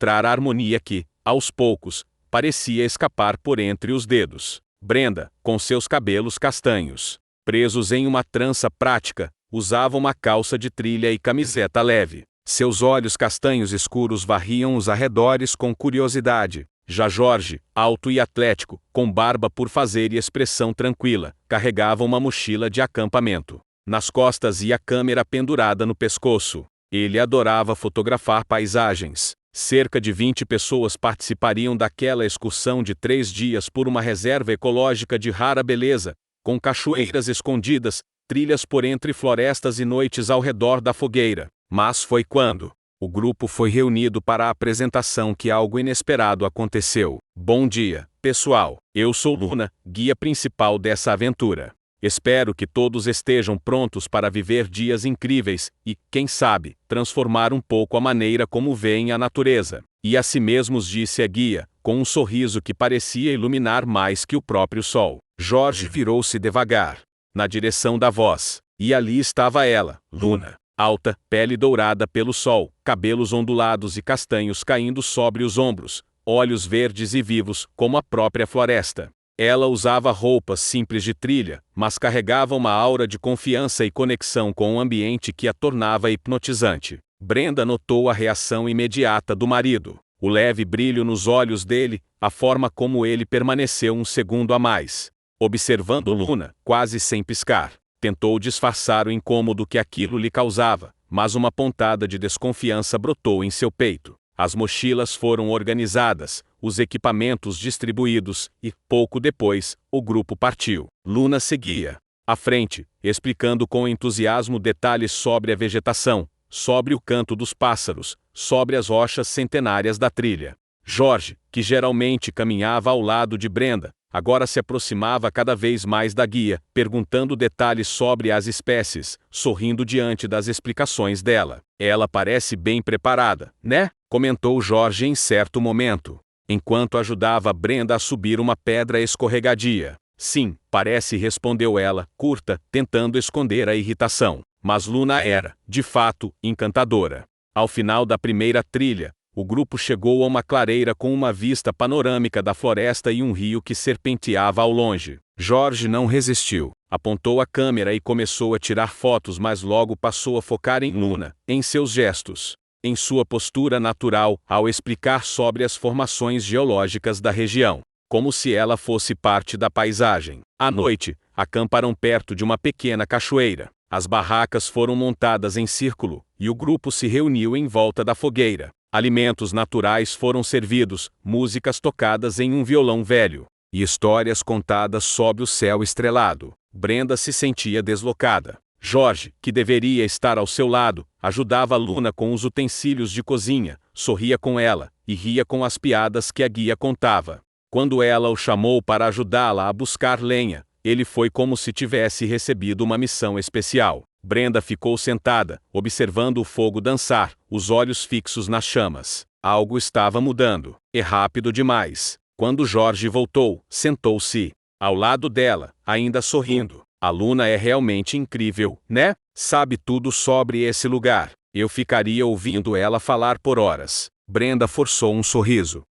encontrar a harmonia que, aos poucos, parecia escapar por entre os dedos. Brenda, com seus cabelos castanhos, presos em uma trança prática, usava uma calça de trilha e camiseta leve. Seus olhos castanhos escuros varriam os arredores com curiosidade. Já Jorge, alto e atlético, com barba por fazer e expressão tranquila, carregava uma mochila de acampamento. Nas costas ia a câmera pendurada no pescoço. Ele adorava fotografar paisagens. Cerca de 20 pessoas participariam daquela excursão de 3 dias por uma reserva ecológica de rara beleza, com cachoeiras escondidas, trilhas por entre florestas e noites ao redor da fogueira. Mas foi quando o grupo foi reunido para a apresentação que algo inesperado aconteceu. Bom dia, pessoal. Eu sou Luna, guia principal dessa aventura. Espero que todos estejam prontos para viver dias incríveis e, quem sabe, transformar um pouco a maneira como veem a natureza. E a si mesmos disse a guia, com um sorriso que parecia iluminar mais que o próprio sol. Jorge virou-se devagar, na direção da voz, e ali estava ela, Luna. Alta, pele dourada pelo sol, cabelos ondulados e castanhos caindo sobre os ombros, olhos verdes e vivos, como a própria floresta. Ela usava roupas simples de trilha, mas carregava uma aura de confiança e conexão com o ambiente que a tornava hipnotizante. Brenda notou a reação imediata do marido, o leve brilho nos olhos dele, a forma como ele permaneceu um segundo a mais, observando Luna, quase sem piscar. Tentou disfarçar o incômodo que aquilo lhe causava, mas uma pontada de desconfiança brotou em seu peito. As mochilas foram organizadas, os equipamentos distribuídos, e, pouco depois, o grupo partiu. Luna seguia à frente, explicando com entusiasmo detalhes sobre a vegetação, sobre o canto dos pássaros, sobre as rochas centenárias da trilha. Jorge, que geralmente caminhava ao lado de Brenda, agora se aproximava cada vez mais da guia, perguntando detalhes sobre as espécies, sorrindo diante das explicações dela. Ela parece bem preparada, né? Comentou Jorge em certo momento, enquanto ajudava Brenda a subir uma pedra escorregadia. Sim, parece, respondeu ela, curta, tentando esconder a irritação. Mas Luna era, de fato, encantadora. Ao final da primeira trilha, o grupo chegou a uma clareira com uma vista panorâmica da floresta e um rio que serpenteava ao longe. Jorge não resistiu, apontou a câmera e começou a tirar fotos, mas logo passou a focar em Luna, em seus gestos, em sua postura natural, ao explicar sobre as formações geológicas da região, como se ela fosse parte da paisagem. À noite, acamparam perto de uma pequena cachoeira. As barracas foram montadas em círculo, e o grupo se reuniu em volta da fogueira. Alimentos naturais foram servidos, músicas tocadas em um violão velho, e histórias contadas sob o céu estrelado. Brenda se sentia deslocada. Jorge, que deveria estar ao seu lado, ajudava Luna com os utensílios de cozinha, sorria com ela, e ria com as piadas que a guia contava. Quando ela o chamou para ajudá-la a buscar lenha, ele foi como se tivesse recebido uma missão especial. Brenda ficou sentada, observando o fogo dançar, os olhos fixos nas chamas. Algo estava mudando, e rápido demais. Quando Jorge voltou, sentou-se ao lado dela, ainda sorrindo. A Luna é realmente incrível, né? Sabe tudo sobre esse lugar. Eu ficaria ouvindo ela falar por horas. Brenda forçou um sorriso.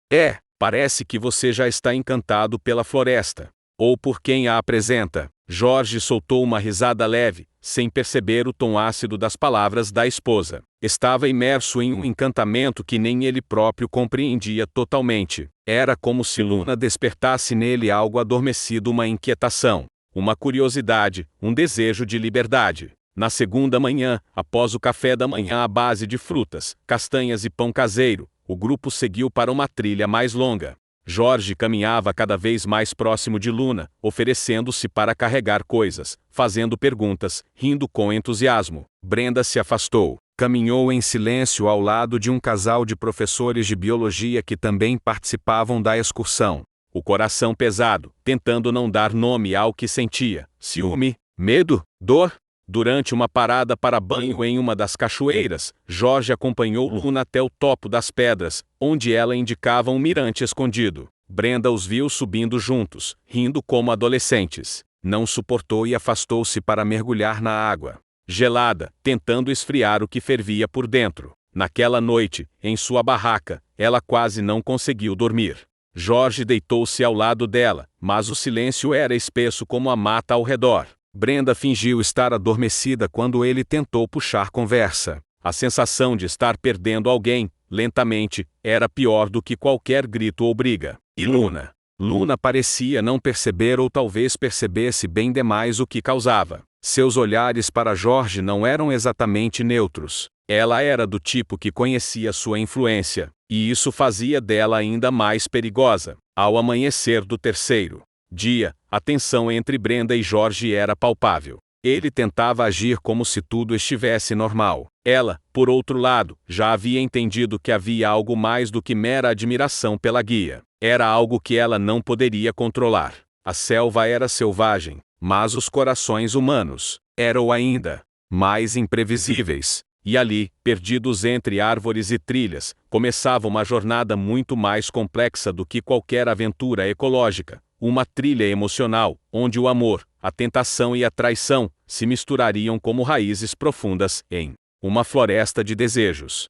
Parece que você já está encantado pela floresta. Ou por quem a apresenta. Jorge soltou uma risada leve, sem perceber o tom ácido das palavras da esposa. Estava imerso em um encantamento que nem ele próprio compreendia totalmente. Era como se Luna despertasse nele algo adormecido, uma inquietação, uma curiosidade, um desejo de liberdade. Na segunda manhã, após o café da manhã à base de frutas, castanhas e pão caseiro, o grupo seguiu para uma trilha mais longa. Jorge caminhava cada vez mais próximo de Luna, oferecendo-se para carregar coisas, fazendo perguntas, rindo com entusiasmo. Brenda se afastou. Caminhou em silêncio ao lado de um casal de professores de biologia que também participavam da excursão. O coração pesado, tentando não dar nome ao que sentia. Ciúme? Medo? Dor? Durante uma parada para banho em uma das cachoeiras, Jorge acompanhou Luna até o topo das pedras, onde ela indicava um mirante escondido. Brenda os viu subindo juntos, rindo como adolescentes. Não suportou e afastou-se para mergulhar na água gelada, tentando esfriar o que fervia por dentro. Naquela noite, em sua barraca, ela quase não conseguiu dormir. Jorge deitou-se ao lado dela, mas o silêncio era espesso como a mata ao redor. Brenda fingiu estar adormecida quando ele tentou puxar conversa. A sensação de estar perdendo alguém, lentamente, era pior do que qualquer grito ou briga. E Luna? Luna parecia não perceber ou talvez percebesse bem demais o que causava. Seus olhares para Jorge não eram exatamente neutros. Ela era do tipo que conhecia sua influência, e isso fazia dela ainda mais perigosa. Ao amanhecer do terceiro dia, a tensão entre Brenda e Jorge era palpável. Ele tentava agir como se tudo estivesse normal. Ela, por outro lado, já havia entendido que havia algo mais do que mera admiração pela guia. Era algo que ela não poderia controlar. A selva era selvagem, mas os corações humanos eram ainda mais imprevisíveis. E ali, perdidos entre árvores e trilhas, começava uma jornada muito mais complexa do que qualquer aventura ecológica. Uma trilha emocional, onde o amor, a tentação e a traição se misturariam como raízes profundas em uma floresta de desejos.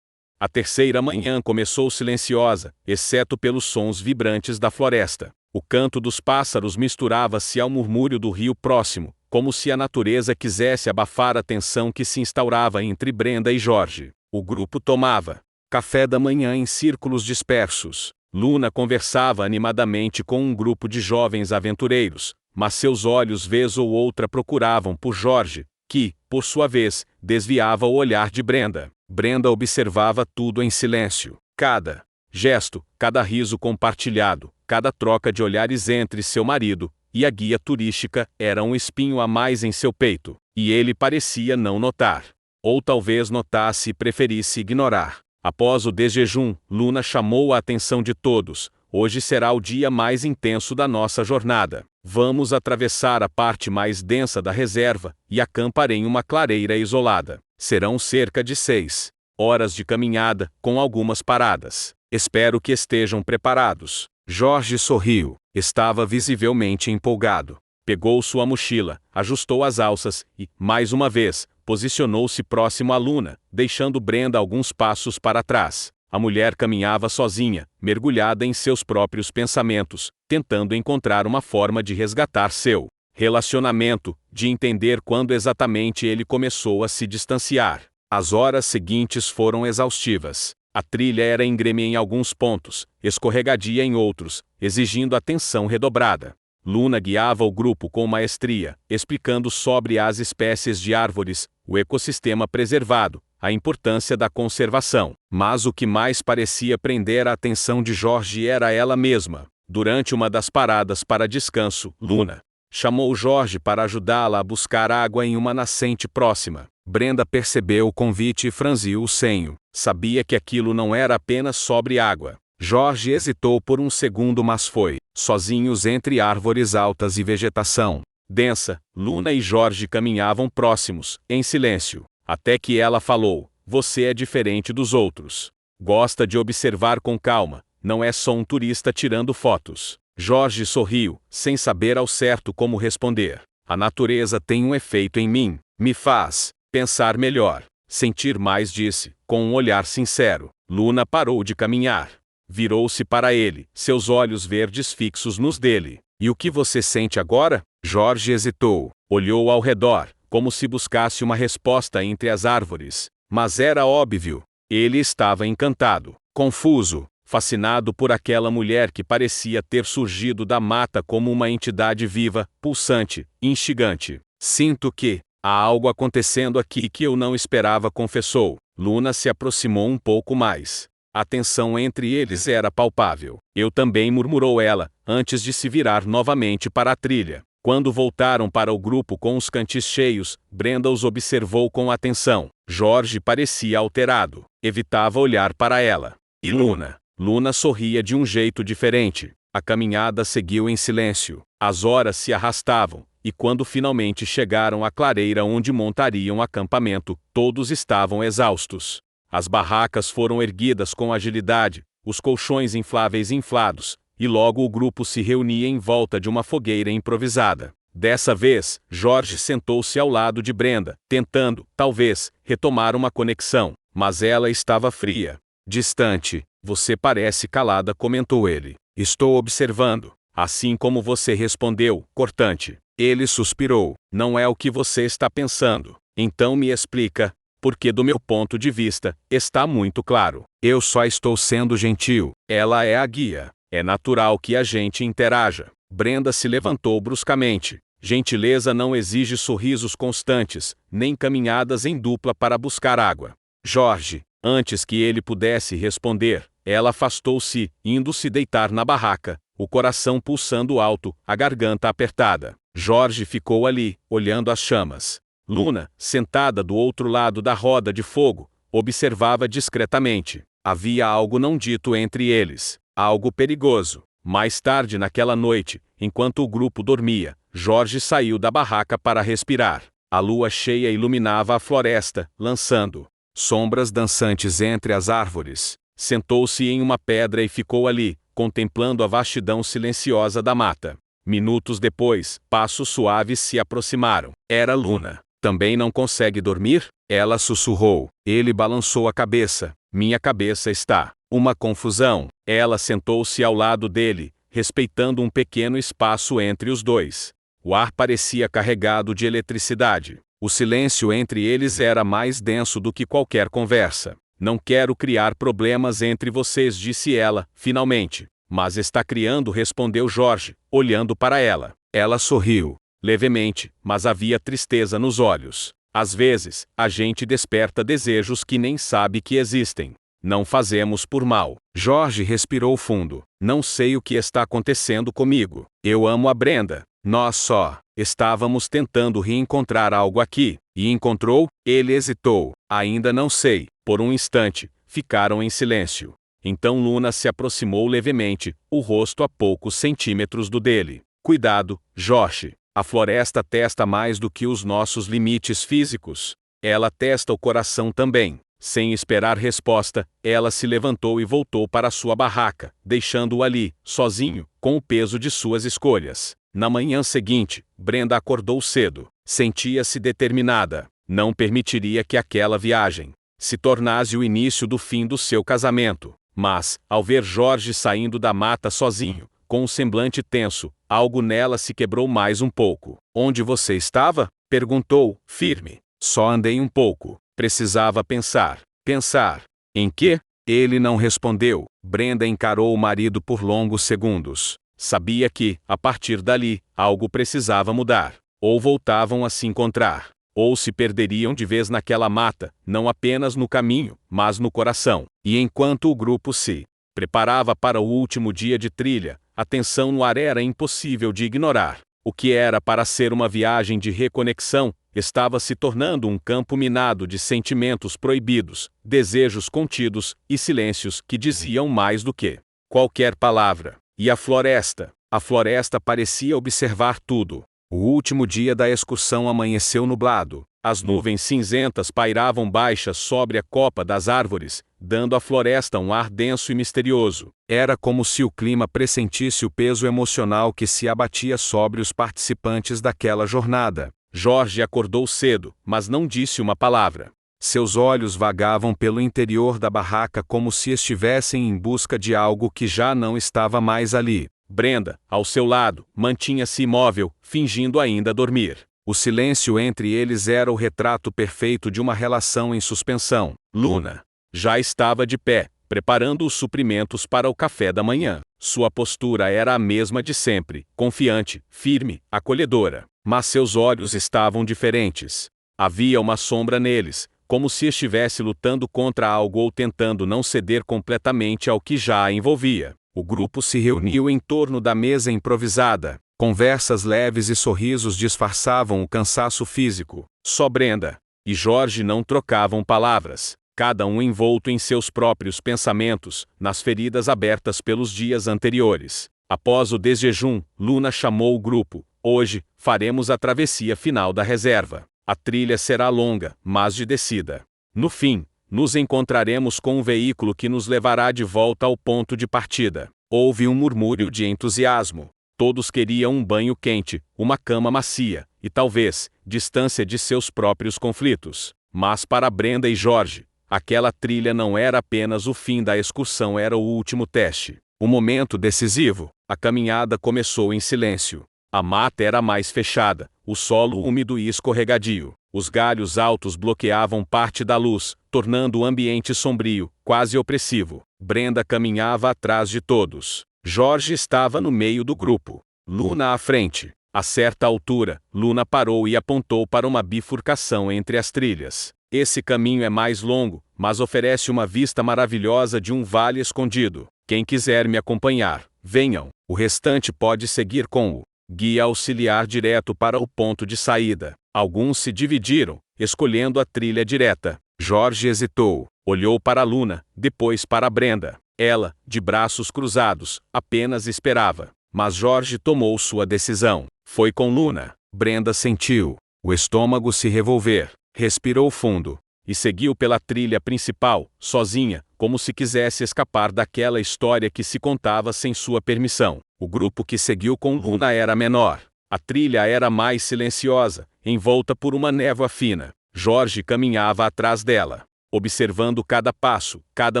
A terceira manhã começou silenciosa, exceto pelos sons vibrantes da floresta. O canto dos pássaros misturava-se ao murmúrio do rio próximo, como se a natureza quisesse abafar a tensão que se instaurava entre Brenda e Jorge. O grupo tomava café da manhã em círculos dispersos. Luna conversava animadamente com um grupo de jovens aventureiros, mas seus olhos vez ou outra procuravam por Jorge, que, por sua vez, desviava o olhar de Brenda. Brenda observava tudo em silêncio. Cada gesto, cada riso compartilhado, cada troca de olhares entre seu marido e a guia turística era um espinho a mais em seu peito, e ele parecia não notar. Ou talvez notasse e preferisse ignorar. Após o desjejum, Luna chamou a atenção de todos. Hoje será o dia mais intenso da nossa jornada. Vamos atravessar a parte mais densa da reserva e acampar em uma clareira isolada. Serão cerca de 6 horas de caminhada, com algumas paradas. Espero que estejam preparados. Jorge sorriu. Estava visivelmente empolgado. Pegou sua mochila, ajustou as alças e, mais uma vez, posicionou-se próximo à Luna, deixando Brenda alguns passos para trás. A mulher caminhava sozinha, mergulhada em seus próprios pensamentos, tentando encontrar uma forma de resgatar seu relacionamento, de entender quando exatamente ele começou a se distanciar. As horas seguintes foram exaustivas. A trilha era íngreme em alguns pontos, escorregadia em outros, exigindo atenção redobrada. Luna guiava o grupo com maestria, explicando sobre as espécies de árvores, o ecossistema preservado, a importância da conservação. Mas o que mais parecia prender a atenção de Jorge era ela mesma. Durante uma das paradas para descanso, Luna chamou Jorge para ajudá-la a buscar água em uma nascente próxima. Brenda percebeu o convite e franziu o senho. Sabia que aquilo não era apenas sobre água. Jorge hesitou por um segundo, mas foi. Sozinhos entre árvores altas e vegetação densa, Luna e Jorge caminhavam próximos, em silêncio. Até que ela falou: "Você é diferente dos outros. Gosta de observar com calma, não é só um turista tirando fotos." Jorge sorriu, sem saber ao certo como responder. "A natureza tem um efeito em mim. Me faz pensar melhor, sentir mais", disse, com um olhar sincero. Luna parou de caminhar. Virou-se para ele, seus olhos verdes fixos nos dele. "E o que você sente agora?" Jorge hesitou. Olhou ao redor, como se buscasse uma resposta entre as árvores. Mas era óbvio. Ele estava encantado, confuso, fascinado por aquela mulher que parecia ter surgido da mata como uma entidade viva, pulsante, instigante. "Sinto que há algo acontecendo aqui que eu não esperava", confessou. Luna se aproximou um pouco mais. A tensão entre eles era palpável. "Eu também", murmurou ela, antes de se virar novamente para a trilha. Quando voltaram para o grupo com os cantis cheios, Brenda os observou com atenção. Jorge parecia alterado. Evitava olhar para ela. E Luna? Luna sorria de um jeito diferente. A caminhada seguiu em silêncio. As horas se arrastavam, e quando finalmente chegaram à clareira onde montariam acampamento, todos estavam exaustos. As barracas foram erguidas com agilidade, os colchões infláveis inflados, e logo o grupo se reunia em volta de uma fogueira improvisada. Dessa vez, Jorge sentou-se ao lado de Brenda, tentando, talvez, retomar uma conexão, mas ela estava fria. Distante. Você parece calada, comentou ele. Estou observando. Assim como você respondeu, cortante. Ele suspirou. Não é o que você está pensando. Então me explica, porque do meu ponto de vista, está muito claro. Eu só estou sendo gentil. Ela é a guia. É natural que a gente interaja. Brenda se levantou bruscamente. Gentileza não exige sorrisos constantes, nem caminhadas em dupla para buscar água. Jorge, antes que ele pudesse responder, ela afastou-se, indo se deitar na barraca, o coração pulsando alto, a garganta apertada. Jorge ficou ali, olhando as chamas. Luna, sentada do outro lado da roda de fogo, observava discretamente. Havia algo não dito entre eles, algo perigoso. Mais tarde naquela noite, enquanto o grupo dormia, Jorge saiu da barraca para respirar. A lua cheia iluminava a floresta, lançando sombras dançantes entre as árvores. Sentou-se em uma pedra e ficou ali, contemplando a vastidão silenciosa da mata. Minutos depois, passos suaves se aproximaram. Era Luna. Também não consegue dormir? Ela sussurrou. Ele balançou a cabeça. Minha cabeça está uma confusão. Ela sentou-se ao lado dele, respeitando um pequeno espaço entre os dois. O ar parecia carregado de eletricidade. O silêncio entre eles era mais denso do que qualquer conversa. Não quero criar problemas entre vocês, disse ela, finalmente. Mas está criando, respondeu Jorge, olhando para ela. Ela sorriu, levemente, mas havia tristeza nos olhos. Às vezes, a gente desperta desejos que nem sabe que existem. Não fazemos por mal. Jorge respirou fundo. Não sei o que está acontecendo comigo. Eu amo a Brenda. Nós só estávamos tentando reencontrar algo aqui. E encontrou? Ele hesitou. Ainda não sei. Por um instante, ficaram em silêncio. Então Luna se aproximou levemente, o rosto a poucos centímetros do dele. Cuidado, Jorge. A floresta testa mais do que os nossos limites físicos. Ela testa o coração também. Sem esperar resposta, ela se levantou e voltou para sua barraca, deixando-o ali, sozinho, com o peso de suas escolhas. Na manhã seguinte, Brenda acordou cedo. Sentia-se determinada. Não permitiria que aquela viagem se tornasse o início do fim do seu casamento. Mas, ao ver Jorge saindo da mata sozinho, com um semblante tenso, algo nela se quebrou mais um pouco. Onde você estava? Perguntou, firme. Só andei um pouco. Precisava pensar. Pensar. Em quê? Ele não respondeu. Brenda encarou o marido por longos segundos. Sabia que, a partir dali, algo precisava mudar. Ou voltavam a se encontrar, ou se perderiam de vez naquela mata, não apenas no caminho, mas no coração. E enquanto o grupo se preparava para o último dia de trilha, a tensão no ar era impossível de ignorar. O que era para ser uma viagem de reconexão, estava se tornando um campo minado de sentimentos proibidos, desejos contidos e silêncios que diziam mais do que qualquer palavra. E a floresta parecia observar tudo. O último dia da excursão amanheceu nublado. As nuvens cinzentas pairavam baixas sobre a copa das árvores, dando à floresta um ar denso e misterioso. Era como se o clima pressentisse o peso emocional que se abatia sobre os participantes daquela jornada. Jorge acordou cedo, mas não disse uma palavra. Seus olhos vagavam pelo interior da barraca como se estivessem em busca de algo que já não estava mais ali. Brenda, ao seu lado, mantinha-se imóvel, fingindo ainda dormir. O silêncio entre eles era o retrato perfeito de uma relação em suspensão. Luna já estava de pé, preparando os suprimentos para o café da manhã. Sua postura era a mesma de sempre, confiante, firme, acolhedora. Mas seus olhos estavam diferentes. Havia uma sombra neles, como se estivesse lutando contra algo ou tentando não ceder completamente ao que já a envolvia. O grupo se reuniu em torno da mesa improvisada. Conversas leves e sorrisos disfarçavam o cansaço físico. Só Brenda e Jorge não trocavam palavras, cada um envolto em seus próprios pensamentos, nas feridas abertas pelos dias anteriores. Após o desjejum, Luna chamou o grupo, Hoje, faremos a travessia final da reserva. A trilha será longa, mas de descida. No fim, nos encontraremos com um veículo que nos levará de volta ao ponto de partida. Houve um murmúrio de entusiasmo. Todos queriam um banho quente, uma cama macia, e talvez, distância de seus próprios conflitos. Mas para Brenda e Jorge, aquela trilha não era apenas o fim da excursão, era o último teste. O momento decisivo. A caminhada começou em silêncio. A mata era mais fechada, o solo úmido e escorregadio. Os galhos altos bloqueavam parte da luz, tornando o ambiente sombrio, quase opressivo. Brenda caminhava atrás de todos. Jorge estava no meio do grupo. Luna à frente. A certa altura, Luna parou e apontou para uma bifurcação entre as trilhas. Esse caminho é mais longo, mas oferece uma vista maravilhosa de um vale escondido. Quem quiser me acompanhar, venham. O restante pode seguir com o guia auxiliar direto para o ponto de saída. Alguns se dividiram, escolhendo a trilha direta. Jorge hesitou, olhou para Luna, depois para Brenda. Ela, de braços cruzados, apenas esperava. Mas Jorge tomou sua decisão. Foi com Luna. Brenda sentiu o estômago se revolver, respirou fundo e seguiu pela trilha principal, sozinha, como se quisesse escapar daquela história que se contava sem sua permissão. O grupo que seguiu com Luna era menor. A trilha era mais silenciosa, envolta por uma névoa fina. Jorge caminhava atrás dela, observando cada passo, cada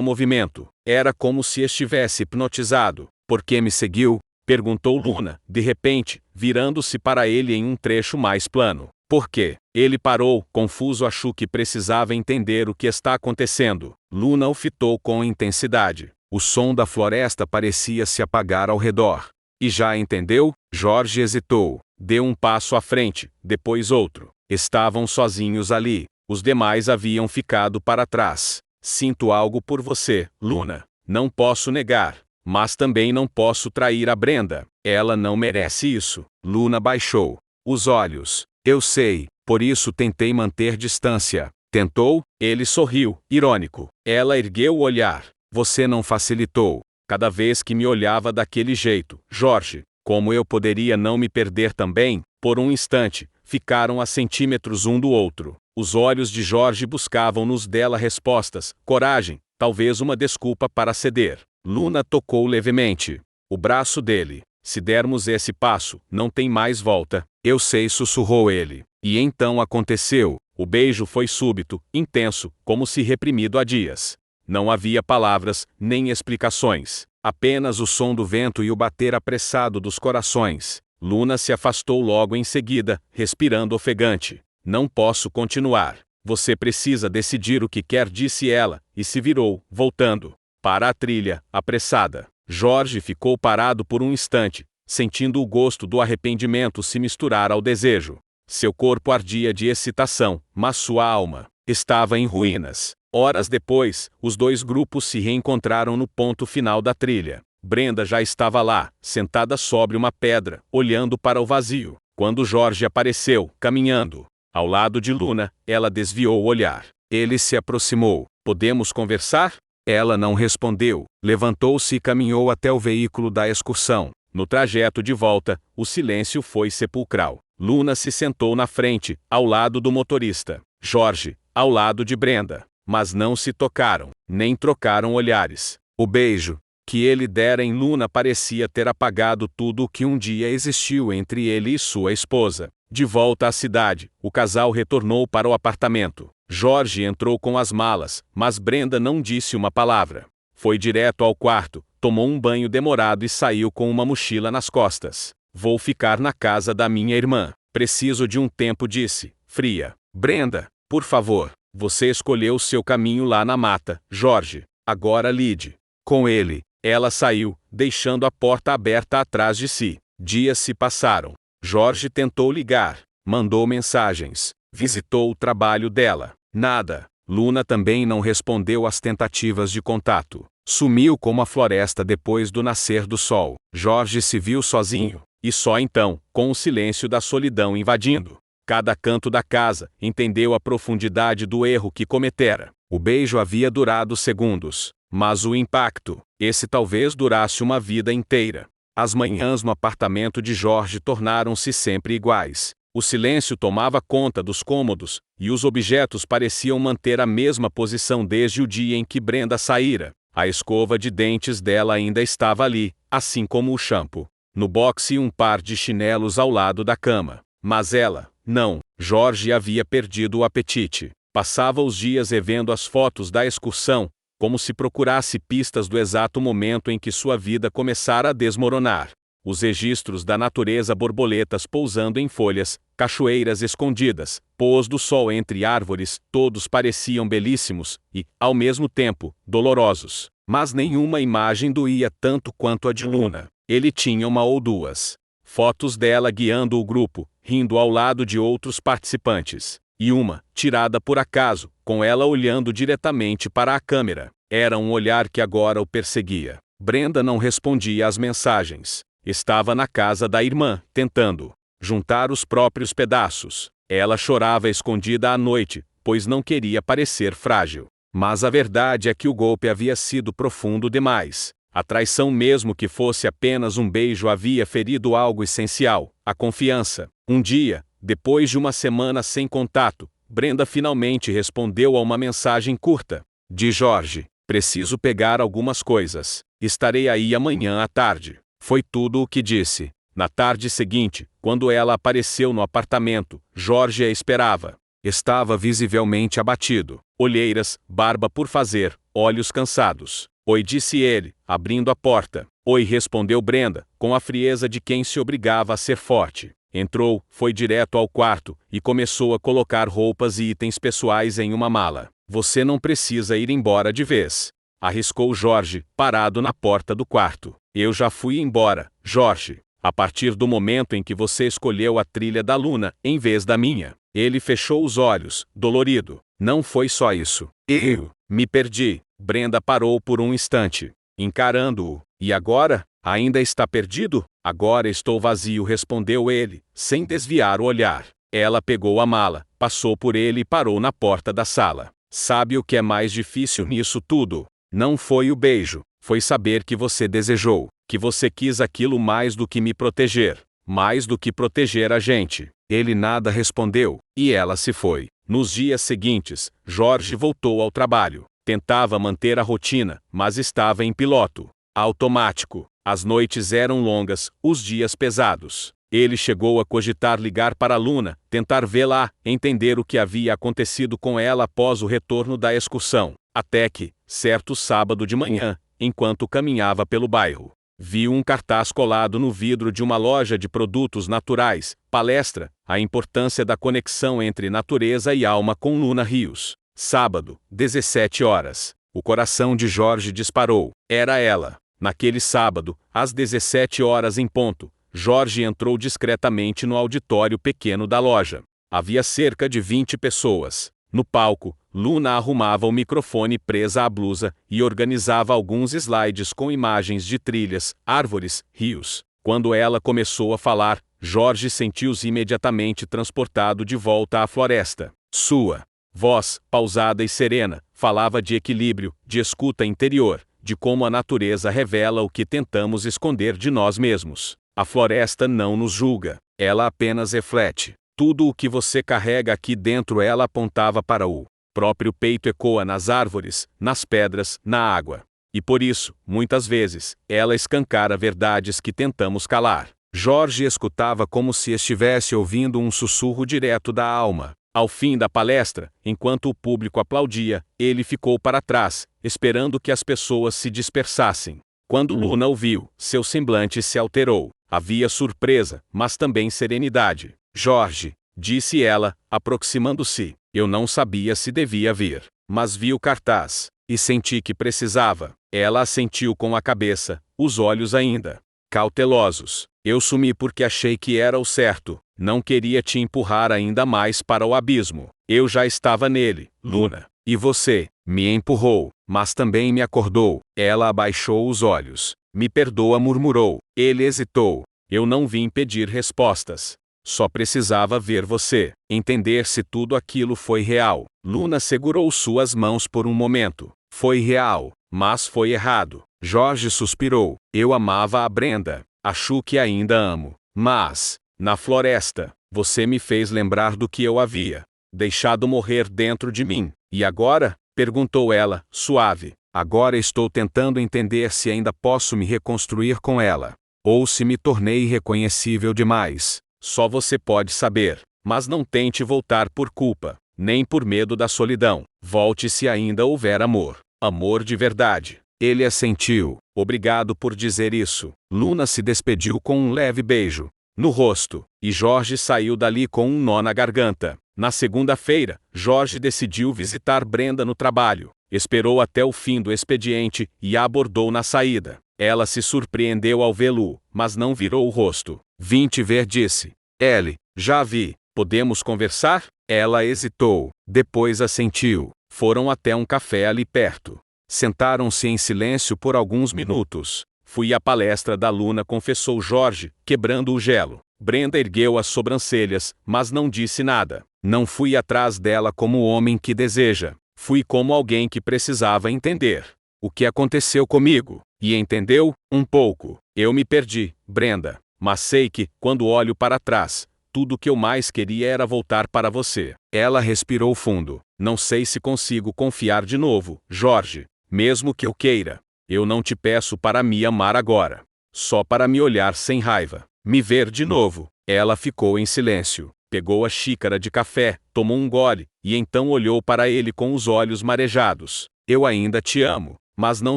movimento. Era como se estivesse hipnotizado. Por que me seguiu? Perguntou Luna, de repente, virando-se para ele em um trecho mais plano. Por quê? Ele parou, confuso, achou que precisava entender o que está acontecendo. Luna o fitou com intensidade. O som da floresta parecia se apagar ao redor. E já entendeu? Jorge hesitou. Deu um passo à frente, depois outro. Estavam sozinhos ali. Os demais haviam ficado para trás. Sinto algo por você, Luna. Não posso negar. Mas também não posso trair a Brenda. Ela não merece isso. Luna baixou os olhos. Eu sei, por isso tentei manter distância. Tentou? Ele sorriu, irônico. Ela ergueu o olhar. Você não facilitou. Cada vez que me olhava daquele jeito, Jorge, como eu poderia não me perder também? Por um instante, ficaram a centímetros um do outro. Os olhos de Jorge buscavam nos dela respostas, coragem, talvez uma desculpa para ceder. Luna tocou levemente o braço dele. Se dermos esse passo, não tem mais volta. Eu sei, sussurrou ele. E então aconteceu. O beijo foi súbito, intenso, como se reprimido há dias. Não havia palavras, nem explicações. Apenas o som do vento e o bater apressado dos corações. Luna se afastou logo em seguida, respirando ofegante. Não posso continuar. Você precisa decidir o que quer, disse ela, e se virou, voltando para a trilha, apressada. Jorge ficou parado por um instante, sentindo o gosto do arrependimento se misturar ao desejo. Seu corpo ardia de excitação, mas sua alma estava em ruínas. Horas depois, os dois grupos se reencontraram no ponto final da trilha. Brenda já estava lá, sentada sobre uma pedra, olhando para o vazio. Quando Jorge apareceu, caminhando ao lado de Luna, ela desviou o olhar. Ele se aproximou. Podemos conversar? Ela não respondeu. Levantou-se e caminhou até o veículo da excursão. No trajeto de volta, o silêncio foi sepulcral. Luna se sentou na frente, ao lado do motorista. Jorge, ao lado de Brenda. Mas não se tocaram, nem trocaram olhares. O beijo que ele dera em Luna parecia ter apagado tudo o que um dia existiu entre ele e sua esposa. De volta à cidade, o casal retornou para o apartamento. Jorge entrou com as malas, mas Brenda não disse uma palavra. Foi direto ao quarto, tomou um banho demorado e saiu com uma mochila nas costas. Vou ficar na casa da minha irmã. Preciso de um tempo, disse, fria. Brenda, por favor, você escolheu seu caminho lá na mata, Jorge. Agora lide com ele. Ela saiu, deixando a porta aberta atrás de si. Dias se passaram. Jorge tentou ligar, mandou mensagens, visitou o trabalho dela. Nada. Luna também não respondeu às tentativas de contato. Sumiu como a floresta depois do nascer do sol. Jorge se viu sozinho, e só então, com o silêncio da solidão invadindo cada canto da casa, entendeu a profundidade do erro que cometera. O beijo havia durado segundos, mas o impacto, esse talvez durasse uma vida inteira. As manhãs no apartamento de Jorge tornaram-se sempre iguais. O silêncio tomava conta dos cômodos, e os objetos pareciam manter a mesma posição desde o dia em que Brenda saíra. A escova de dentes dela ainda estava ali, assim como o shampoo. No boxe um par de chinelos ao lado da cama. Mas ela, não. Jorge havia perdido o apetite. Passava os dias revendo as fotos da excursão, como se procurasse pistas do exato momento em que sua vida começara a desmoronar. Os registros da natureza, borboletas pousando em folhas, cachoeiras escondidas, pôs do sol entre árvores, todos pareciam belíssimos e, ao mesmo tempo, dolorosos. Mas nenhuma imagem doía tanto quanto a de Luna. Ele tinha uma ou duas fotos dela guiando o grupo, rindo ao lado de outros participantes. E uma, tirada por acaso, com ela olhando diretamente para a câmera. Era um olhar que agora o perseguia. Brenda não respondia às mensagens. Estava na casa da irmã, tentando juntar os próprios pedaços. Ela chorava escondida à noite, pois não queria parecer frágil. Mas a verdade é que o golpe havia sido profundo demais. A traição, mesmo que fosse apenas um beijo, havia ferido algo essencial, a confiança. Um dia, depois de uma semana sem contato, Brenda finalmente respondeu a uma mensagem curta de Jorge. Preciso pegar algumas coisas. Estarei aí amanhã à tarde. Foi tudo o que disse. Na tarde seguinte, quando ela apareceu no apartamento, Jorge a esperava. Estava visivelmente abatido. Olheiras, barba por fazer, olhos cansados. Oi, disse ele, abrindo a porta. Oi, respondeu Brenda, com a frieza de quem se obrigava a ser forte. Entrou, foi direto ao quarto, e começou a colocar roupas e itens pessoais em uma mala. Você não precisa ir embora de vez. Arriscou Jorge, parado na porta do quarto. Eu já fui embora, Jorge. A partir do momento em que você escolheu a trilha da Luna, em vez da minha. Ele fechou os olhos, dolorido. Não foi só isso. Eu me perdi. Brenda parou por um instante, encarando-o. E agora? Ainda está perdido? Agora estou vazio, respondeu ele, sem desviar o olhar. Ela pegou a mala, passou por ele e parou na porta da sala. Sabe o que é mais difícil nisso tudo? Não foi o beijo, foi saber que você desejou, que você quis aquilo mais do que me proteger, mais do que proteger a gente. Ele nada respondeu, e ela se foi. Nos dias seguintes, Jorge voltou ao trabalho. Tentava manter a rotina, mas estava em piloto automático. As noites eram longas, os dias pesados. Ele chegou a cogitar ligar para a Luna, tentar vê-la, entender o que havia acontecido com ela após o retorno da excursão. Até que, certo sábado de manhã, enquanto caminhava pelo bairro, viu um cartaz colado no vidro de uma loja de produtos naturais, palestra, a importância da conexão entre natureza e alma com Luna Rios. Sábado, 17 horas. O coração de Jorge disparou. Era ela. Naquele sábado, às 17 horas em ponto, Jorge entrou discretamente no auditório pequeno da loja. Havia cerca de 20 pessoas. No palco, Luna arrumava o microfone presa à blusa e organizava alguns slides com imagens de trilhas, árvores, rios. Quando ela começou a falar, Jorge sentiu-se imediatamente transportado de volta à floresta. Sua voz, pausada e serena, falava de equilíbrio, de escuta interior, de como a natureza revela o que tentamos esconder de nós mesmos. A floresta não nos julga, ela apenas reflete. Tudo o que você carrega aqui dentro, ela apontava para o próprio peito, ecoa nas árvores, nas pedras, na água. E por isso, muitas vezes, ela escancara verdades que tentamos calar. Jorge escutava como se estivesse ouvindo um sussurro direto da alma. Ao fim da palestra, enquanto o público aplaudia, ele ficou para trás, esperando que as pessoas se dispersassem. Quando Luna o viu, seu semblante se alterou. Havia surpresa, mas também serenidade. Jorge, disse ela, aproximando-se. Eu não sabia se devia vir, mas vi o cartaz, e senti que precisava. Ela assentiu com a cabeça, os olhos ainda cautelosos. Eu sumi porque achei que era o certo. Não queria te empurrar ainda mais para o abismo. Eu já estava nele, Luna. E você me empurrou, mas também me acordou. Ela abaixou os olhos. Me perdoa, murmurou. Ele hesitou. Eu não vim pedir respostas. Só precisava ver você, entender se tudo aquilo foi real. Luna segurou suas mãos por um momento. Foi real, mas foi errado. Jorge suspirou. Eu amava a Brenda. Acho que ainda amo. Mas, na floresta, você me fez lembrar do que eu havia deixado morrer dentro de mim. E agora? Perguntou ela, suave. Agora estou tentando entender se ainda posso me reconstruir com ela. Ou se me tornei irreconhecível demais. Só você pode saber. Mas não tente voltar por culpa, nem por medo da solidão. Volte se ainda houver amor. Amor de verdade. Ele assentiu. Obrigado por dizer isso. Luna se despediu com um leve beijo no rosto, e Jorge saiu dali com um nó na garganta. Na segunda-feira, Jorge decidiu visitar Brenda no trabalho. Esperou até o fim do expediente e a abordou na saída. Ela se surpreendeu ao vê-lo, mas não virou o rosto. Vim te ver, disse. Ele, já vi. Podemos conversar? Ela hesitou, depois assentiu. Foram até um café ali perto. Sentaram-se em silêncio por alguns minutos. Fui à palestra da Luna, confessou Jorge, quebrando o gelo. Brenda ergueu as sobrancelhas, mas não disse nada. Não fui atrás dela como o homem que deseja. Fui como alguém que precisava entender o que aconteceu comigo. E entendeu? Um pouco. Eu me perdi, Brenda. Mas sei que, quando olho para trás, tudo o que eu mais queria era voltar para você. Ela respirou fundo. Não sei se consigo confiar de novo, Jorge. Mesmo que eu queira. Eu não te peço para me amar agora. Só para me olhar sem raiva. Me ver de novo. Ela ficou em silêncio. Pegou a xícara de café, tomou um gole, e então olhou para ele com os olhos marejados. Eu ainda te amo, mas não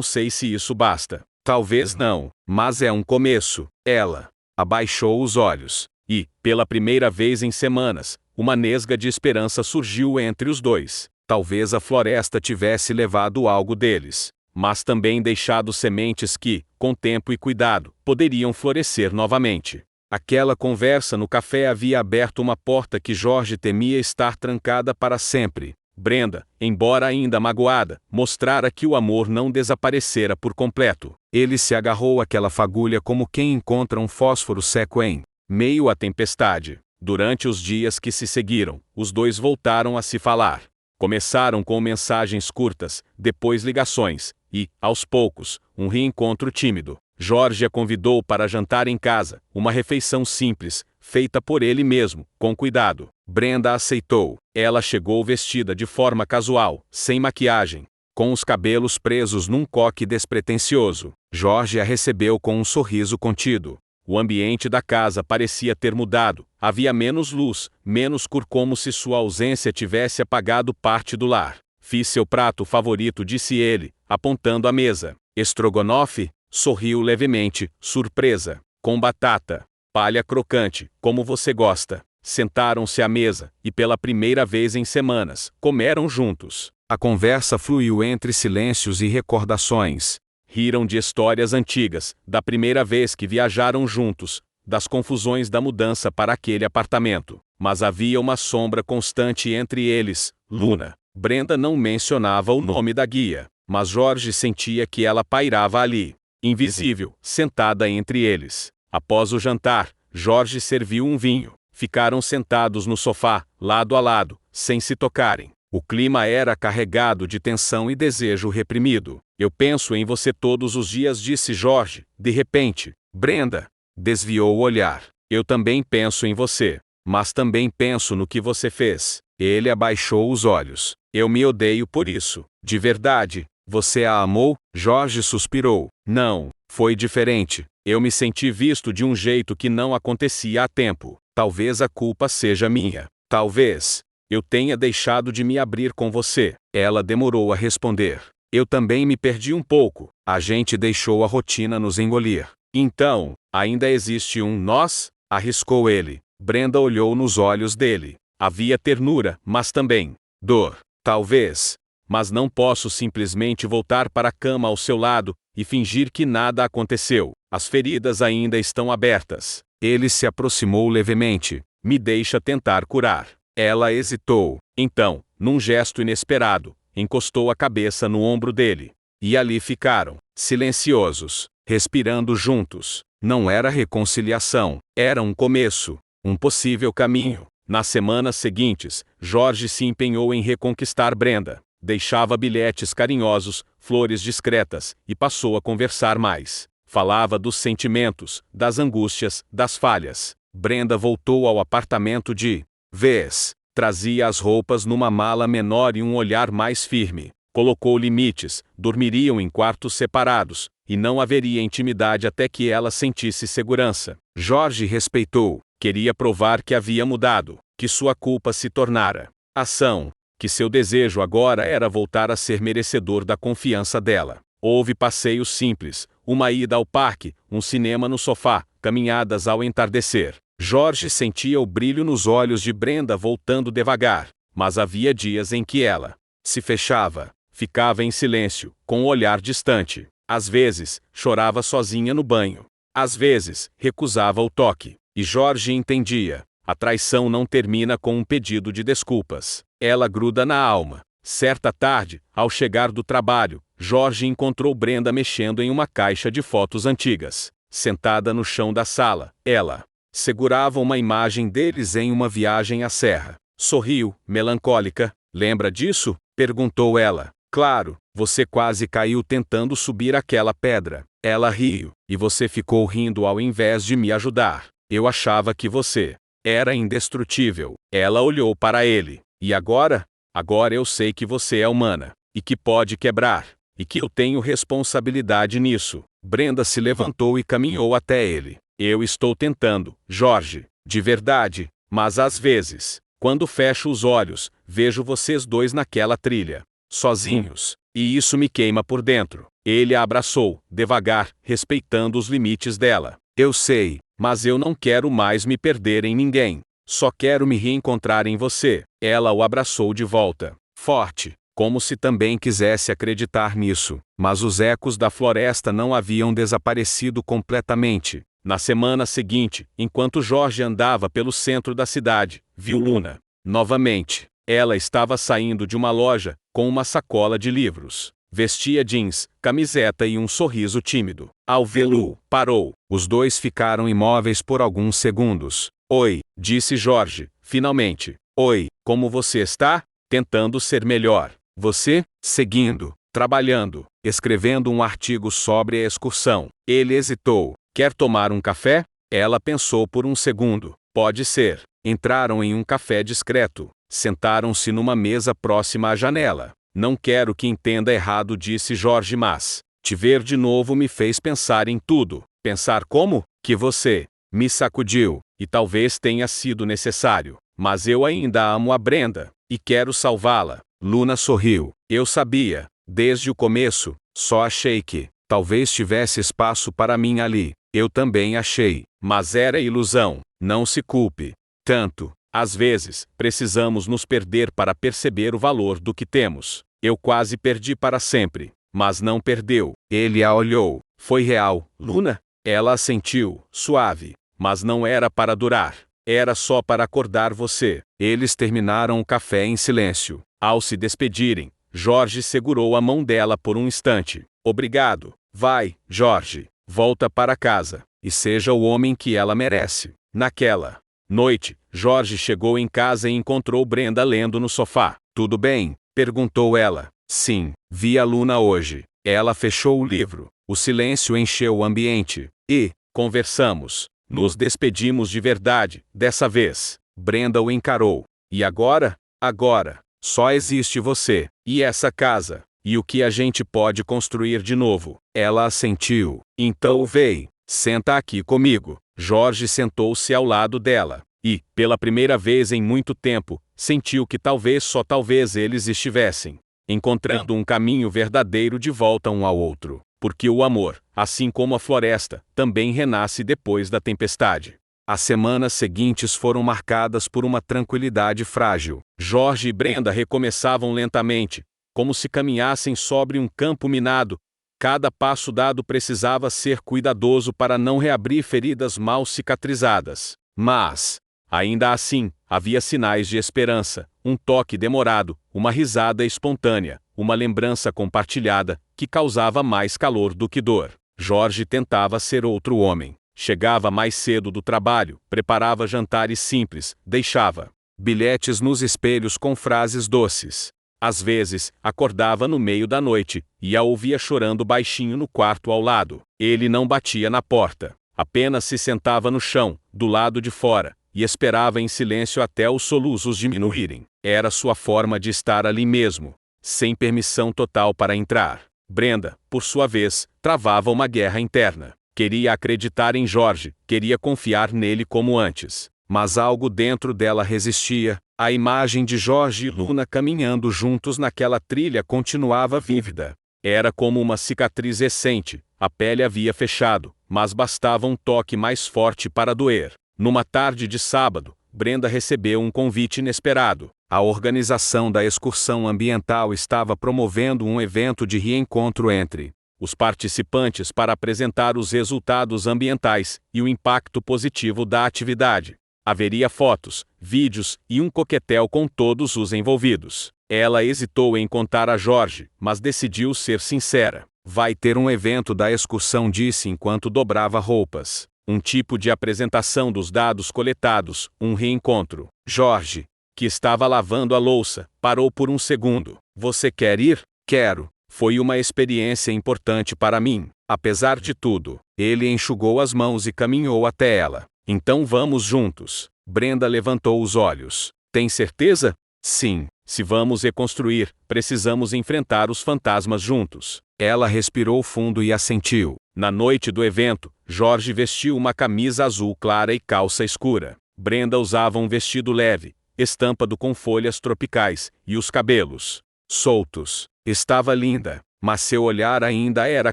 sei se isso basta. Talvez não, mas é um começo. Ela abaixou os olhos. E, pela primeira vez em semanas, uma nesga de esperança surgiu entre os dois. Talvez a floresta tivesse levado algo deles, mas também deixado sementes que, com tempo e cuidado, poderiam florescer novamente. Aquela conversa no café havia aberto uma porta que Jorge temia estar trancada para sempre. Brenda, embora ainda magoada, mostrara que o amor não desaparecera por completo. Ele se agarrou àquela fagulha como quem encontra um fósforo seco em meio à tempestade. Durante os dias que se seguiram, os dois voltaram a se falar. Começaram com mensagens curtas, depois ligações, e, aos poucos, um reencontro tímido. Jorge a convidou para jantar em casa, uma refeição simples, feita por ele mesmo, com cuidado. Brenda aceitou. Ela chegou vestida de forma casual, sem maquiagem, com os cabelos presos num coque despretensioso. Jorge a recebeu com um sorriso contido. O ambiente da casa parecia ter mudado. Havia menos luz, menos cor, como se sua ausência tivesse apagado parte do lar. Fiz seu prato favorito, disse ele, apontando a mesa. Estrogonofe? Sorriu levemente, surpresa. Com batata. Palha crocante, como você gosta. Sentaram-se à mesa, e pela primeira vez em semanas, comeram juntos. A conversa fluiu entre silêncios e recordações. Riram de histórias antigas, da primeira vez que viajaram juntos, das confusões da mudança para aquele apartamento. Mas havia uma sombra constante entre eles, Luna. Brenda não mencionava o nome da guia, mas Jorge sentia que ela pairava ali, invisível, sentada entre eles. Após o jantar, Jorge serviu um vinho. Ficaram sentados no sofá, lado a lado, sem se tocarem. O clima era carregado de tensão e desejo reprimido. Eu penso em você todos os dias, disse Jorge, de repente. Brenda desviou o olhar. Eu também penso em você, mas também penso no que você fez. Ele abaixou os olhos. Eu me odeio por isso. De verdade, você a amou? Jorge suspirou. Não, foi diferente. Eu me senti visto de um jeito que não acontecia há tempo. Talvez a culpa seja minha. Talvez eu tenha deixado de me abrir com você. Ela demorou a responder. Eu também me perdi um pouco. A gente deixou a rotina nos engolir. Então, ainda existe um nós? Arriscou ele. Brenda olhou nos olhos dele. Havia ternura, mas também dor. Talvez. Mas não posso simplesmente voltar para a cama ao seu lado e fingir que nada aconteceu. As feridas ainda estão abertas. Ele se aproximou levemente. Me deixa tentar curar. Ela hesitou. Então, num gesto inesperado, encostou a cabeça no ombro dele. E ali ficaram, silenciosos, respirando juntos. Não era reconciliação, era um começo, um possível caminho. Nas semanas seguintes, Jorge se empenhou em reconquistar Brenda. Deixava bilhetes carinhosos, flores discretas, e passou a conversar mais. Falava dos sentimentos, das angústias, das falhas. Brenda voltou ao apartamento de vez. Trazia as roupas numa mala menor e um olhar mais firme. Colocou limites, dormiriam em quartos separados, e não haveria intimidade até que ela sentisse segurança. Jorge respeitou. Queria provar que havia mudado, que sua culpa se tornara ação, que seu desejo agora era voltar a ser merecedor da confiança dela. Houve passeios simples, uma ida ao parque, um cinema no sofá, caminhadas ao entardecer. Jorge sentia o brilho nos olhos de Brenda voltando devagar, mas havia dias em que ela se fechava, ficava em silêncio, com o olhar distante. Às vezes, chorava sozinha no banho. Às vezes, recusava o toque. E Jorge entendia. A traição não termina com um pedido de desculpas. Ela gruda na alma. Certa tarde, ao chegar do trabalho, Jorge encontrou Brenda mexendo em uma caixa de fotos antigas. Sentada no chão da sala, ela segurava uma imagem deles em uma viagem à serra. Sorriu, melancólica. Lembra disso? Perguntou ela. Claro, você quase caiu tentando subir aquela pedra. Ela riu. E você ficou rindo ao invés de me ajudar. Eu achava que você era indestrutível. Ela olhou para ele. E agora? Agora eu sei que você é humana. E que pode quebrar. E que eu tenho responsabilidade nisso. Brenda se levantou e caminhou até ele. Eu estou tentando, Jorge. De verdade. Mas às vezes, quando fecho os olhos, vejo vocês dois naquela trilha. Sozinhos. E isso me queima por dentro. Ele a abraçou, devagar, respeitando os limites dela. Eu sei, mas eu não quero mais me perder em ninguém. Só quero me reencontrar em você. Ela o abraçou de volta, forte, como se também quisesse acreditar nisso. Mas os ecos da floresta não haviam desaparecido completamente. Na semana seguinte, enquanto Jorge andava pelo centro da cidade, viu Luna. Novamente. Ela estava saindo de uma loja, com uma sacola de livros. Vestia jeans, camiseta e um sorriso tímido. Ao vê-lo, parou. Os dois ficaram imóveis por alguns segundos. Oi, disse Jorge, finalmente. Oi, como você está? Tentando ser melhor. Você? Seguindo, trabalhando, escrevendo um artigo sobre a excursão. Ele hesitou. Quer tomar um café? Ela pensou por um segundo. Pode ser. Entraram em um café discreto. Sentaram-se numa mesa próxima à janela. Não quero que entenda errado, disse Jorge, mas te ver de novo me fez pensar em tudo. Pensar como? Que você me sacudiu, e talvez tenha sido necessário. Mas eu ainda amo a Brenda, e quero salvá-la. Luna sorriu. Eu sabia, desde o começo, só achei que talvez tivesse espaço para mim ali. Eu também achei, mas era ilusão. Não se culpe tanto. Às vezes, precisamos nos perder para perceber o valor do que temos. Eu quase perdi para sempre, mas não perdeu. Ele a olhou. Foi real, Luna? Ela assentiu, suave, mas não era para durar. Era só para acordar você. Eles terminaram o café em silêncio. Ao se despedirem, Jorge segurou a mão dela por um instante. Obrigado. Vai, Jorge. Volta para casa, e seja o homem que ela merece. Naquela noite, Jorge chegou em casa e encontrou Brenda lendo no sofá. Tudo bem? Perguntou ela. Sim, vi a Luna hoje. Ela fechou o livro. O silêncio encheu o ambiente. E conversamos. Nos despedimos de verdade, dessa vez. Brenda o encarou. E agora? Agora. Só existe você. E essa casa. E o que a gente pode construir de novo. Ela assentiu. Então vem. Senta aqui comigo. Jorge sentou-se ao lado dela. E, pela primeira vez em muito tempo, sentiu que talvez só talvez eles estivessem encontrando um caminho verdadeiro de volta um ao outro. Porque o amor, assim como a floresta, também renasce depois da tempestade. As semanas seguintes foram marcadas por uma tranquilidade frágil. Jorge e Brenda recomeçavam lentamente, como se caminhassem sobre um campo minado. Cada passo dado precisava ser cuidadoso para não reabrir feridas mal cicatrizadas. Mas, ainda assim, havia sinais de esperança, um toque demorado, uma risada espontânea, uma lembrança compartilhada, que causava mais calor do que dor. Jorge tentava ser outro homem. Chegava mais cedo do trabalho, preparava jantares simples, deixava bilhetes nos espelhos com frases doces. Às vezes, acordava no meio da noite, e a ouvia chorando baixinho no quarto ao lado. Ele não batia na porta. Apenas se sentava no chão, do lado de fora, e esperava em silêncio até os soluços diminuírem. Era sua forma de estar ali mesmo, sem permissão total para entrar. Brenda, por sua vez, travava uma guerra interna. Queria acreditar em Jorge, queria confiar nele como antes. Mas algo dentro dela resistia. A imagem de Jorge e Luna caminhando juntos naquela trilha continuava vívida. Era como uma cicatriz recente. A pele havia fechado, mas bastava um toque mais forte para doer. Numa tarde de sábado, Brenda recebeu um convite inesperado. A organização da excursão ambiental estava promovendo um evento de reencontro entre os participantes para apresentar os resultados ambientais e o impacto positivo da atividade. Haveria fotos, vídeos e um coquetel com todos os envolvidos. Ela hesitou em contar a Jorge, mas decidiu ser sincera. Vai ter um evento da excursão, disse enquanto dobrava roupas. Um tipo de apresentação dos dados coletados, um reencontro. Jorge, que estava lavando a louça, parou por um segundo. Você quer ir? Quero. Foi uma experiência importante para mim. Apesar de tudo, ele enxugou as mãos e caminhou até ela. Então vamos juntos. Brenda levantou os olhos. Tem certeza? Sim. Se vamos reconstruir, precisamos enfrentar os fantasmas juntos. Ela respirou fundo e assentiu. Na noite do evento, Jorge vestiu uma camisa azul clara e calça escura. Brenda usava um vestido leve, estampado com folhas tropicais, e os cabelos soltos. Estava linda, mas seu olhar ainda era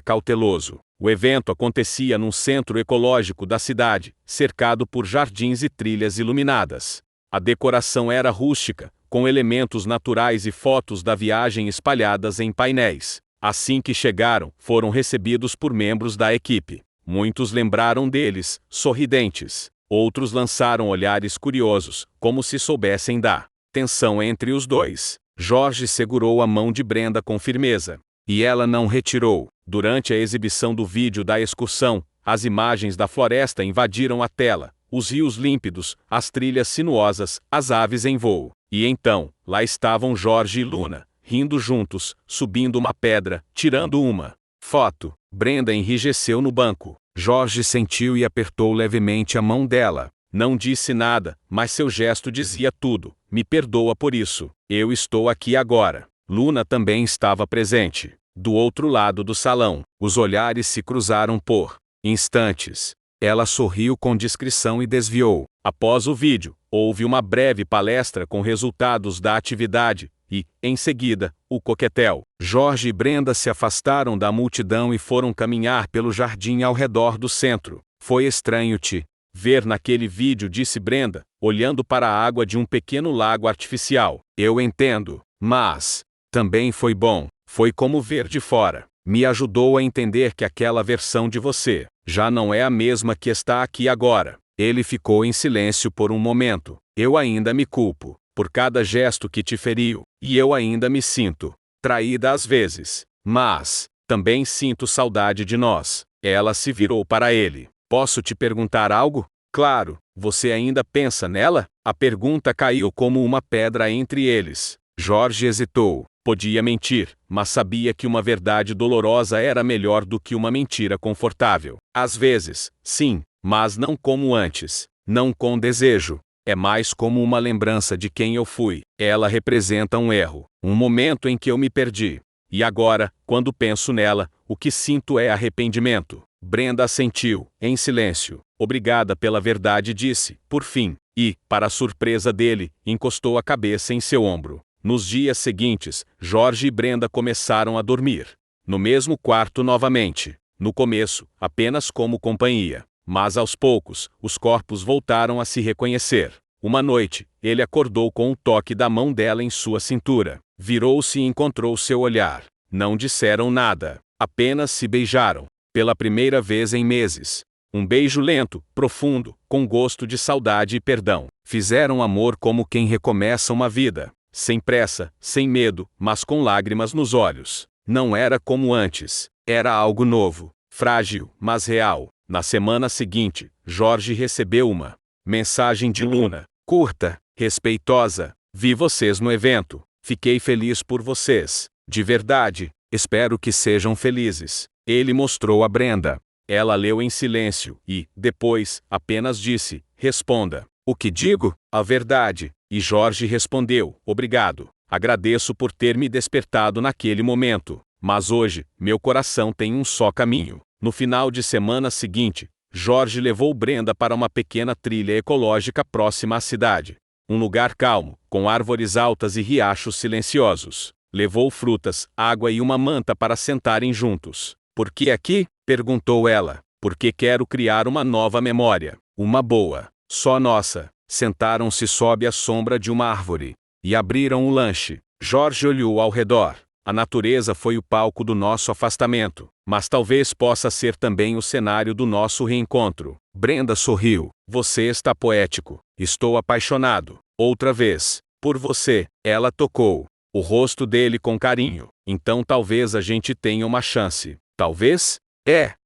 cauteloso. O evento acontecia num centro ecológico da cidade, cercado por jardins e trilhas iluminadas. A decoração era rústica, com elementos naturais e fotos da viagem espalhadas em painéis. Assim que chegaram, foram recebidos por membros da equipe. Muitos lembraram deles, sorridentes. Outros lançaram olhares curiosos, como se soubessem da tensão entre os dois. Jorge segurou a mão de Brenda com firmeza. E ela não retirou. Durante a exibição do vídeo da excursão, as imagens da floresta invadiram a tela. Os rios límpidos, as trilhas sinuosas, as aves em voo. E então, lá estavam Jorge e Luna, rindo juntos, subindo uma pedra, tirando uma foto. Brenda enrijeceu no banco. Jorge sentiu e apertou levemente a mão dela. Não disse nada, mas seu gesto dizia tudo. Me perdoa por isso. Eu estou aqui agora. Luna também estava presente. Do outro lado do salão, os olhares se cruzaram por instantes. Ela sorriu com discrição e desviou. Após o vídeo, houve uma breve palestra com resultados da atividade e, em seguida, o coquetel. Jorge e Brenda se afastaram da multidão e foram caminhar pelo jardim ao redor do centro. Foi estranho te ver naquele vídeo, disse Brenda, olhando para a água de um pequeno lago artificial. Eu entendo, mas também foi bom. Foi como ver de fora. Me ajudou a entender que aquela versão de você já não é a mesma que está aqui agora. Ele ficou em silêncio por um momento. Eu ainda me culpo por cada gesto que te feriu, e eu ainda me sinto traída às vezes. Mas também sinto saudade de nós. Ela se virou para ele. Posso te perguntar algo? Claro, você ainda pensa nela? A pergunta caiu como uma pedra entre eles. Jorge hesitou. Podia mentir, mas sabia que uma verdade dolorosa era melhor do que uma mentira confortável. Às vezes, sim, mas não como antes. Não com desejo. É mais como uma lembrança de quem eu fui. Ela representa um erro, um momento em que eu me perdi. E agora, quando penso nela, o que sinto é arrependimento. Brenda assentiu, em silêncio. Obrigada pela verdade, disse, por fim. E, para a surpresa dele, encostou a cabeça em seu ombro. Nos dias seguintes, Jorge e Brenda começaram a dormir no mesmo quarto novamente. No começo, apenas como companhia. Mas aos poucos, os corpos voltaram a se reconhecer. Uma noite, ele acordou com o toque da mão dela em sua cintura. Virou-se e encontrou seu olhar. Não disseram nada. Apenas se beijaram. Pela primeira vez em meses. Um beijo lento, profundo, com gosto de saudade e perdão. Fizeram amor como quem recomeça uma vida. Sem pressa, sem medo, mas com lágrimas nos olhos. Não era como antes. Era algo novo, frágil, mas real. Na semana seguinte, Jorge recebeu uma mensagem de Luna. Curta, respeitosa. Vi vocês no evento. Fiquei feliz por vocês. De verdade, espero que sejam felizes. Ele mostrou a Brenda. Ela leu em silêncio e, depois, apenas disse: responda. O que digo? A verdade. E Jorge respondeu: obrigado. Agradeço por ter me despertado naquele momento. Mas hoje, meu coração tem um só caminho. No final de semana seguinte, Jorge levou Brenda para uma pequena trilha ecológica próxima à cidade. Um lugar calmo, com árvores altas e riachos silenciosos. Levou frutas, água e uma manta para sentarem juntos. Por que aqui? Perguntou ela. Porque quero criar uma nova memória. Uma boa. Só nossa. Sentaram-se sob a sombra de uma árvore. E abriram o lanche. Jorge olhou ao redor. A natureza foi o palco do nosso afastamento, mas talvez possa ser também o cenário do nosso reencontro. Brenda sorriu. Você está poético. Estou apaixonado. Outra vez. Por você. Ela tocou o rosto dele com carinho. Então talvez a gente tenha uma chance. Talvez?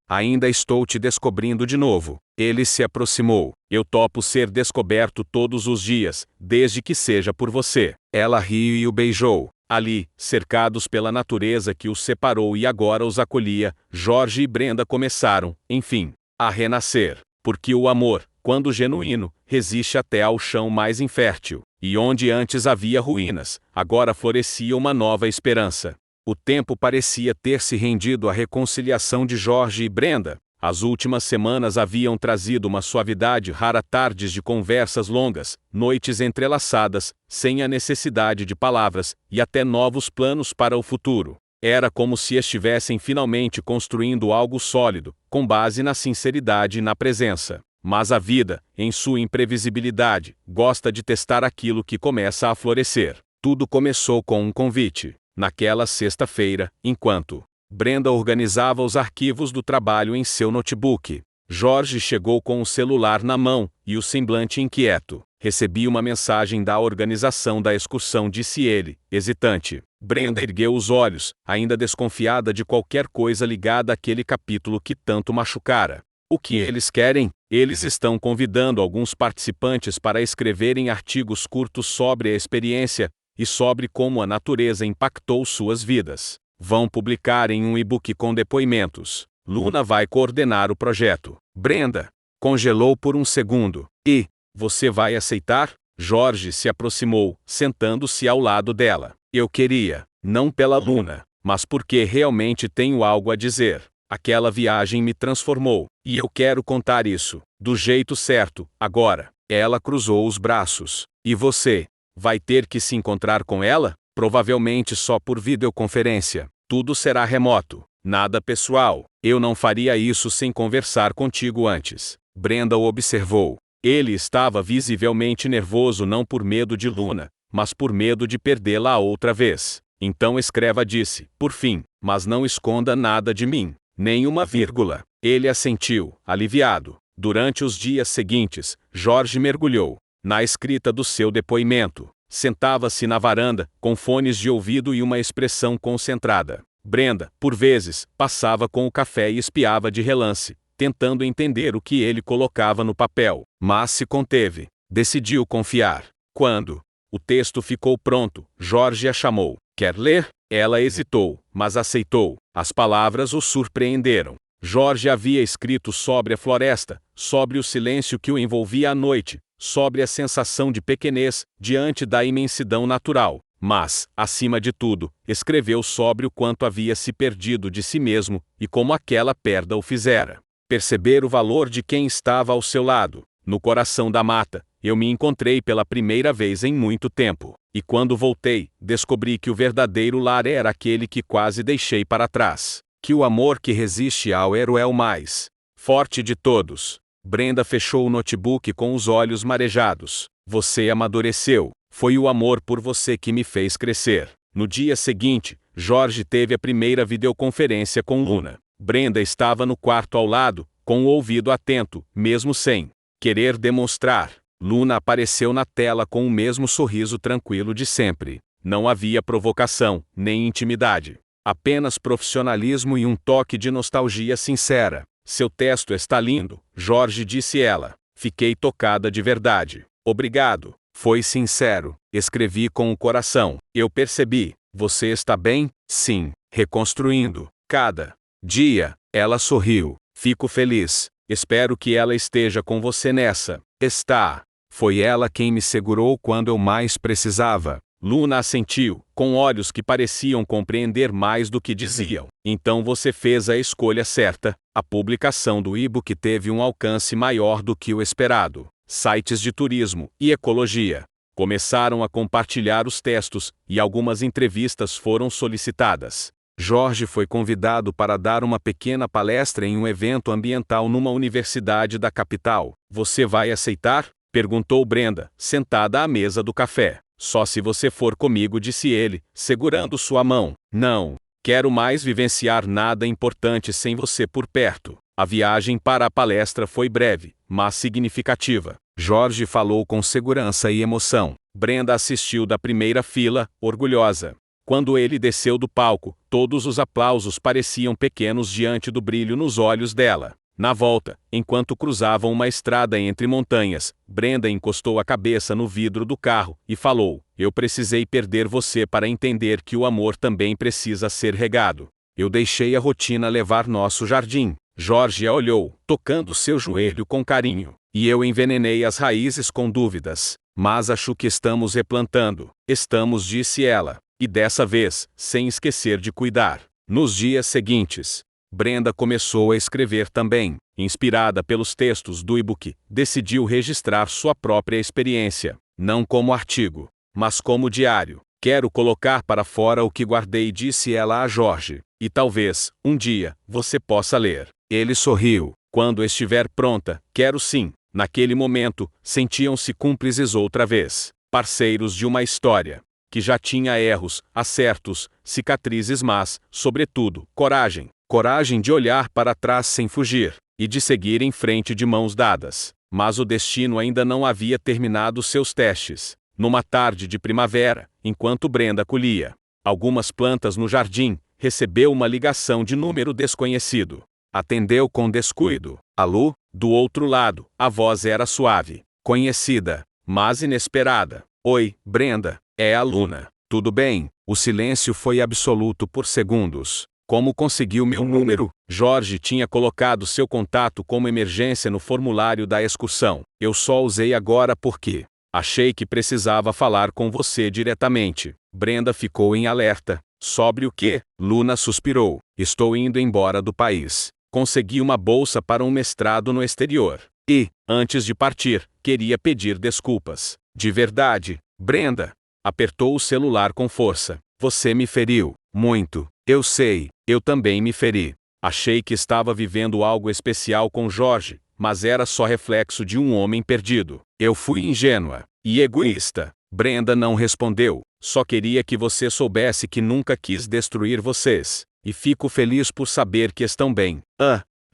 Ainda estou te descobrindo de novo. Ele se aproximou. Eu topo ser descoberto todos os dias, desde que seja por você. Ela riu e o beijou. Ali, cercados pela natureza que os separou e agora os acolhia, Jorge e Brenda começaram, enfim, a renascer. Porque o amor, quando genuíno, resiste até ao chão mais infértil. E onde antes havia ruínas, agora florescia uma nova esperança. O tempo parecia ter se rendido à reconciliação de Jorge e Brenda. As últimas semanas haviam trazido uma suavidade rara, tardes de conversas longas, noites entrelaçadas, sem a necessidade de palavras, e até novos planos para o futuro. Era como se estivessem finalmente construindo algo sólido, com base na sinceridade e na presença. Mas a vida, em sua imprevisibilidade, gosta de testar aquilo que começa a florescer. Tudo começou com um convite. Naquela sexta-feira, enquanto Brenda organizava os arquivos do trabalho em seu notebook, Jorge chegou com o celular na mão e o semblante inquieto. Recebi uma mensagem da organização da excursão, disse ele, hesitante. Brenda ergueu os olhos, ainda desconfiada de qualquer coisa ligada àquele capítulo que tanto machucara. O que eles querem? Eles estão convidando alguns participantes para escreverem artigos curtos sobre a experiência e sobre como a natureza impactou suas vidas. Vão publicar em um e-book com depoimentos. Luna vai coordenar o projeto. Brenda congelou por um segundo. E você vai aceitar? Jorge se aproximou, sentando-se ao lado dela. Eu queria, não pela Luna, mas porque realmente tenho algo a dizer. Aquela viagem me transformou, e eu quero contar isso, do jeito certo, agora. Ela cruzou os braços. E você? Vai ter que se encontrar com ela? Provavelmente só por videoconferência. Tudo será remoto. Nada pessoal. Eu não faria isso sem conversar contigo antes. Brenda o observou. Ele estava visivelmente nervoso, não por medo de Luna, mas por medo de perdê-la outra vez. Então escreva, disse, por fim, mas não esconda nada de mim. Nem uma vírgula. Ele assentiu, aliviado. Durante os dias seguintes, Jorge mergulhou na escrita do seu depoimento. Sentava-se na varanda, com fones de ouvido e uma expressão concentrada. Brenda, por vezes, passava com o café e espiava de relance, tentando entender o que ele colocava no papel, mas se conteve. Decidiu confiar. Quando o texto ficou pronto, Jorge a chamou. Quer ler? Ela hesitou, mas aceitou. As palavras o surpreenderam. Jorge havia escrito sobre a floresta, sobre o silêncio que o envolvia à noite, sobre a sensação de pequenez diante da imensidão natural. Mas, acima de tudo, escreveu sobre o quanto havia se perdido de si mesmo e como aquela perda o fizera perceber o valor de quem estava ao seu lado. No coração da mata, eu me encontrei pela primeira vez em muito tempo. E quando voltei, descobri que o verdadeiro lar era aquele que quase deixei para trás. Que o amor que resiste ao héroe é o mais forte de todos. Brenda fechou o notebook com os olhos marejados. Você amadureceu. Foi o amor por você que me fez crescer. No dia seguinte, Jorge teve a primeira videoconferência com Luna. Brenda estava no quarto ao lado, com o ouvido atento, mesmo sem querer demonstrar. Luna apareceu na tela com o mesmo sorriso tranquilo de sempre. Não havia provocação, nem intimidade. Apenas profissionalismo e um toque de nostalgia sincera. Seu texto está lindo, Jorge, disse ela. Fiquei tocada de verdade. Obrigado. Foi sincero. Escrevi com o coração. Eu percebi. Você está bem? Sim. Reconstruindo. Cada dia. Ela sorriu. Fico feliz. Espero que ela esteja com você nessa. Está. Foi ela quem me segurou quando eu mais precisava. Luna assentiu, com olhos que pareciam compreender mais do que diziam. Então você fez a escolha certa. A publicação do e-book teve um alcance maior do que o esperado. Sites de turismo e ecologia começaram a compartilhar os textos, e algumas entrevistas foram solicitadas. Jorge foi convidado para dar uma pequena palestra em um evento ambiental numa universidade da capital. Você vai aceitar? Perguntou Brenda, sentada à mesa do café. Só se você for comigo, disse ele, segurando sua mão. Não. Quero mais vivenciar nada importante sem você por perto. A viagem para a palestra foi breve, mas significativa. Jorge falou com segurança e emoção. Brenda assistiu da primeira fila, orgulhosa. Quando ele desceu do palco, todos os aplausos pareciam pequenos diante do brilho nos olhos dela. Na volta, enquanto cruzavam uma estrada entre montanhas, Brenda encostou a cabeça no vidro do carro e falou: Eu precisei perder você para entender que o amor também precisa ser regado. Eu deixei a rotina levar nosso jardim. Jorge a olhou, tocando seu joelho com carinho. E eu envenenei as raízes com dúvidas. Mas acho que estamos replantando. Estamos, disse ela. E dessa vez, sem esquecer de cuidar. Nos dias seguintes, Brenda começou a escrever também. Inspirada pelos textos do e-book, decidiu registrar sua própria experiência. Não como artigo, mas como diário. Quero colocar para fora o que guardei, disse ela a Jorge. E talvez, um dia, você possa ler. Ele sorriu. Quando estiver pronta, quero sim. Naquele momento, sentiam-se cúmplices outra vez. Parceiros de uma história que já tinha erros, acertos, cicatrizes, mas, sobretudo, coragem. Coragem de olhar para trás sem fugir, e de seguir em frente de mãos dadas. Mas o destino ainda não havia terminado seus testes. Numa tarde de primavera, enquanto Brenda colhia algumas plantas no jardim, recebeu uma ligação de número desconhecido. Atendeu com descuido. Alô? Do outro lado, a voz era suave, conhecida, mas inesperada. Oi, Brenda, é a Luna. Tudo bem? O silêncio foi absoluto por segundos. Como conseguiu meu número? Jorge tinha colocado seu contato como emergência no formulário da excursão. Eu só usei agora porque achei que precisava falar com você diretamente. Brenda ficou em alerta. Sobre o quê? Luna suspirou. Estou indo embora do país. Consegui uma bolsa para um mestrado no exterior. E, antes de partir, queria pedir desculpas. De verdade, Brenda. Apertou o celular com força. Você me feriu. Muito. Eu sei, eu também me feri. Achei que estava vivendo algo especial com Jorge, mas era só reflexo de um homem perdido. Eu fui ingênua e egoísta. Brenda não respondeu. Só queria que você soubesse que nunca quis destruir vocês. E fico feliz por saber que estão bem.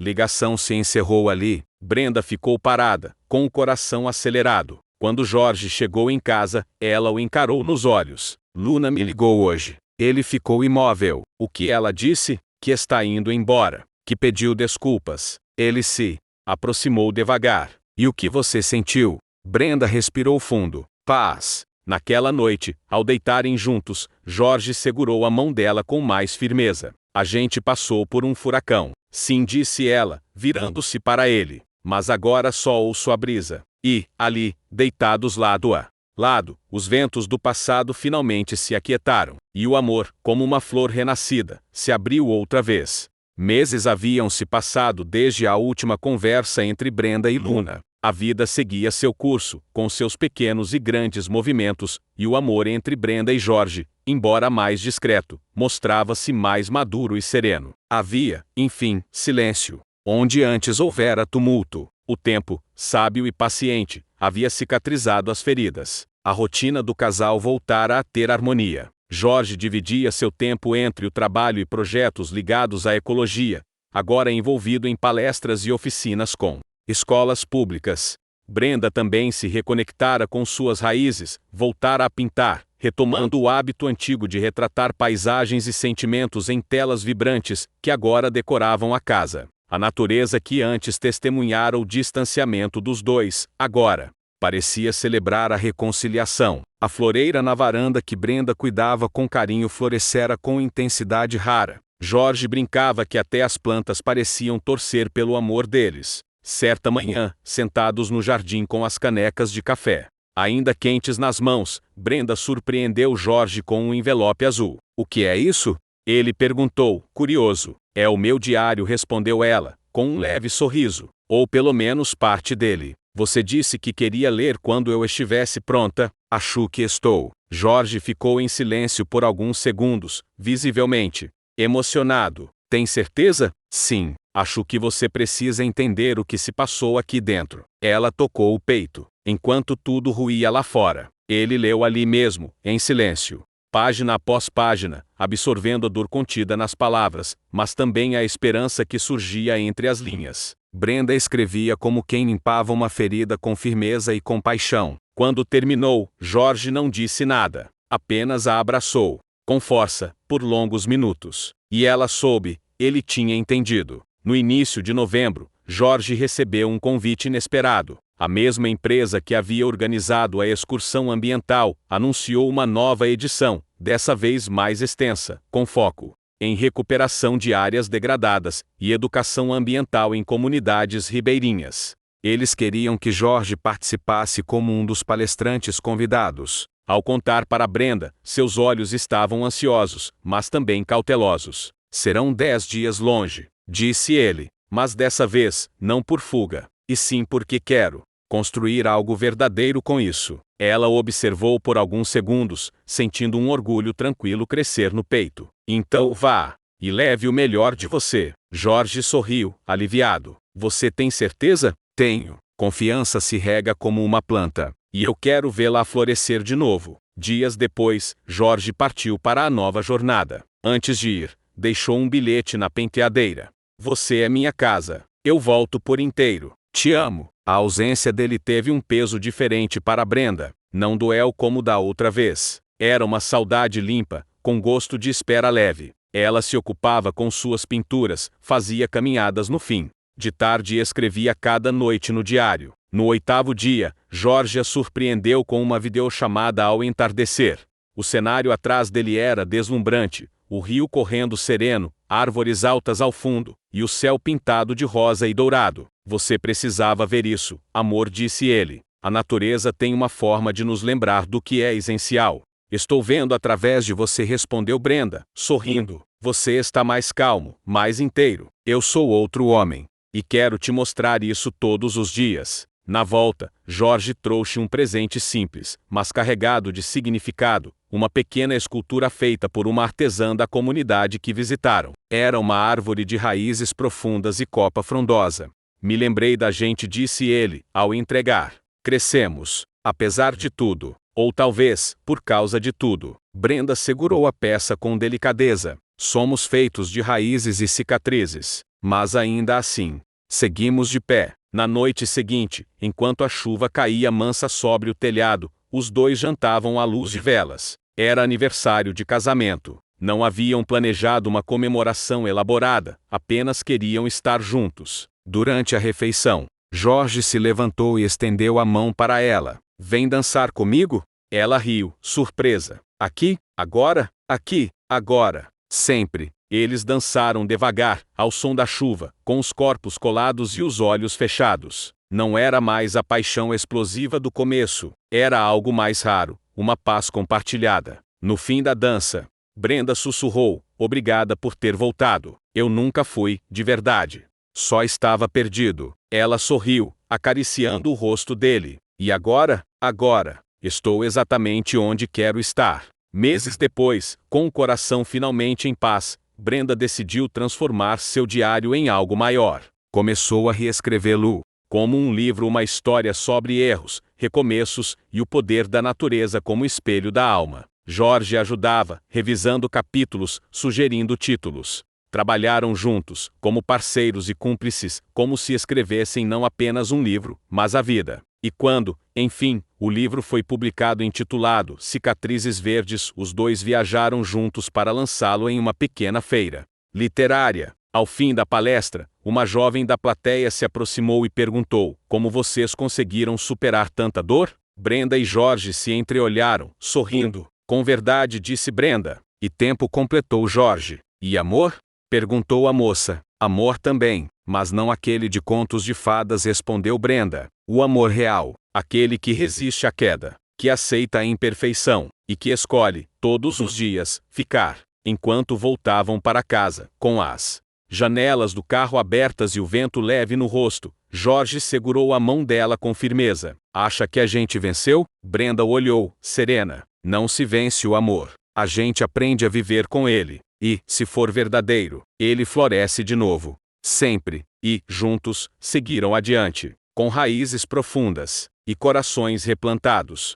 Ligação se encerrou ali. Brenda ficou parada, com o coração acelerado. Quando Jorge chegou em casa, ela o encarou nos olhos. Luna me ligou hoje. Ele ficou imóvel. O que ela disse? Que está indo embora. Que pediu desculpas. Ele se aproximou devagar. E o que você sentiu? Brenda respirou fundo. Paz. Naquela noite, ao deitarem juntos, Jorge segurou a mão dela com mais firmeza. A gente passou por um furacão. Sim, disse ela, virando-se para ele. Mas agora só ouço a brisa. E, ali, deitados lado a lado, os ventos do passado finalmente se aquietaram. E o amor, como uma flor renascida, se abriu outra vez. Meses haviam se passado desde a última conversa entre Brenda e Luna. A vida seguia seu curso, com seus pequenos e grandes movimentos, e o amor entre Brenda e Jorge, embora mais discreto, mostrava-se mais maduro e sereno. Havia, enfim, silêncio. Onde antes houvera tumulto, o tempo, sábio e paciente, havia cicatrizado as feridas. A rotina do casal voltara a ter harmonia. Jorge dividia seu tempo entre o trabalho e projetos ligados à ecologia, agora envolvido em palestras e oficinas com escolas públicas. Brenda também se reconectara com suas raízes, voltara a pintar, retomando o hábito antigo de retratar paisagens e sentimentos em telas vibrantes, que agora decoravam a casa. A natureza que antes testemunhara o distanciamento dos dois, agora Parecia celebrar a reconciliação. A floreira na varanda que Brenda cuidava com carinho florescera com intensidade rara. Jorge brincava que até as plantas pareciam torcer pelo amor deles. Certa manhã, sentados no jardim com as canecas de café, ainda quentes nas mãos, Brenda surpreendeu Jorge com um envelope azul. "O que é isso?" ele perguntou, curioso. "É o meu diário", respondeu ela, com um leve sorriso. "Ou pelo menos parte dele. Você disse que queria ler quando eu estivesse pronta." "Acho que estou." Jorge ficou em silêncio por alguns segundos, visivelmente emocionado. "Tem certeza?" "Sim. Acho que você precisa entender o que se passou aqui dentro." Ela tocou o peito. Enquanto tudo ruía lá fora, ele leu ali mesmo, em silêncio, página após página, absorvendo a dor contida nas palavras, mas também a esperança que surgia entre as linhas. Brenda escrevia como quem limpava uma ferida com firmeza e compaixão. Quando terminou, Jorge não disse nada, apenas a abraçou, com força, por longos minutos. E ela soube, ele tinha entendido. No início de novembro, Jorge recebeu um convite inesperado. A mesma empresa que havia organizado a excursão ambiental anunciou uma nova edição, dessa vez mais extensa, com foco em recuperação de áreas degradadas e educação ambiental em comunidades ribeirinhas. Eles queriam que Jorge participasse como um dos palestrantes convidados. Ao contar para Brenda, seus olhos estavam ansiosos, mas também cautelosos. "Serão 10 dias longe", disse ele, "mas dessa vez, não por fuga, e sim porque quero construir algo verdadeiro com isso." Ela o observou por alguns segundos, sentindo um orgulho tranquilo crescer no peito. "Então vá, e leve o melhor de você." Jorge sorriu, aliviado. "Você tem certeza?" "Tenho. Confiança se rega como uma planta, e eu quero vê-la florescer de novo." Dias depois, Jorge partiu para a nova jornada. Antes de ir, deixou um bilhete na penteadeira. "Você é minha casa. Eu volto por inteiro. Te amo." A ausência dele teve um peso diferente para Brenda. Não doeu como da outra vez. Era uma saudade limpa, com gosto de espera leve. Ela se ocupava com suas pinturas, fazia caminhadas no fim de tarde e escrevia cada noite no diário. No 8º dia, Jorge a surpreendeu com uma videochamada ao entardecer. O cenário atrás dele era deslumbrante, o rio correndo sereno, árvores altas ao fundo, e o céu pintado de rosa e dourado. "Você precisava ver isso, amor", disse ele. "A natureza tem uma forma de nos lembrar do que é essencial." "Estou vendo através de você", respondeu Brenda, sorrindo. "Você está mais calmo, mais inteiro. Eu sou outro homem. E quero te mostrar isso todos os dias." Na volta, Jorge trouxe um presente simples, mas carregado de significado, uma pequena escultura feita por uma artesã da comunidade que visitaram. Era uma árvore de raízes profundas e copa frondosa. "Me lembrei da gente", disse ele, ao entregar. "Crescemos, apesar de tudo, ou talvez, por causa de tudo." Brenda segurou a peça com delicadeza. "Somos feitos de raízes e cicatrizes, mas ainda assim, seguimos de pé." Na noite seguinte, enquanto a chuva caía mansa sobre o telhado, os dois jantavam à luz de velas. Era aniversário de casamento. Não haviam planejado uma comemoração elaborada, apenas queriam estar juntos. Durante a refeição, Jorge se levantou e estendeu a mão para ela. "Vem dançar comigo?" Ela riu, surpresa. "Aqui? Agora? Aqui? Agora?" "Sempre." Eles dançaram devagar, ao som da chuva, com os corpos colados e os olhos fechados. Não era mais a paixão explosiva do começo, era algo mais raro, uma paz compartilhada. No fim da dança, Brenda sussurrou: "Obrigada por ter voltado. Eu nunca fui, de verdade. Só estava perdido." Ela sorriu, acariciando o rosto dele. "E agora? Agora, estou exatamente onde quero estar." Meses depois, com o coração finalmente em paz, Brenda decidiu transformar seu diário em algo maior. Começou a reescrevê-lo como um livro, uma história sobre erros, recomeços e o poder da natureza como espelho da alma. Jorge ajudava, revisando capítulos, sugerindo títulos. Trabalharam juntos, como parceiros e cúmplices, como se escrevessem não apenas um livro, mas a vida. E quando, enfim, o livro foi publicado intitulado Cicatrizes Verdes, os dois viajaram juntos para lançá-lo em uma pequena feira literária. Ao fim da palestra, Uma jovem da plateia se aproximou e perguntou: como vocês conseguiram superar tanta dor? Brenda e Jorge se entreolharam, sorrindo. Com verdade, disse Brenda. E tempo, completou Jorge. E amor? Perguntou a moça. Amor também, mas não aquele de contos de fadas, respondeu Brenda. O amor real, aquele que resiste à queda, que aceita a imperfeição, e que escolhe, todos os dias, ficar. Enquanto voltavam para casa, com as janelas do carro abertas e o vento leve no rosto, Jorge segurou a mão dela com firmeza. Acha que a gente venceu? Brenda olhou, serena. Não se vence o amor. A gente aprende a viver com ele. E, se for verdadeiro, ele floresce de novo. Sempre. E, juntos, seguiram adiante, com raízes profundas e corações replantados.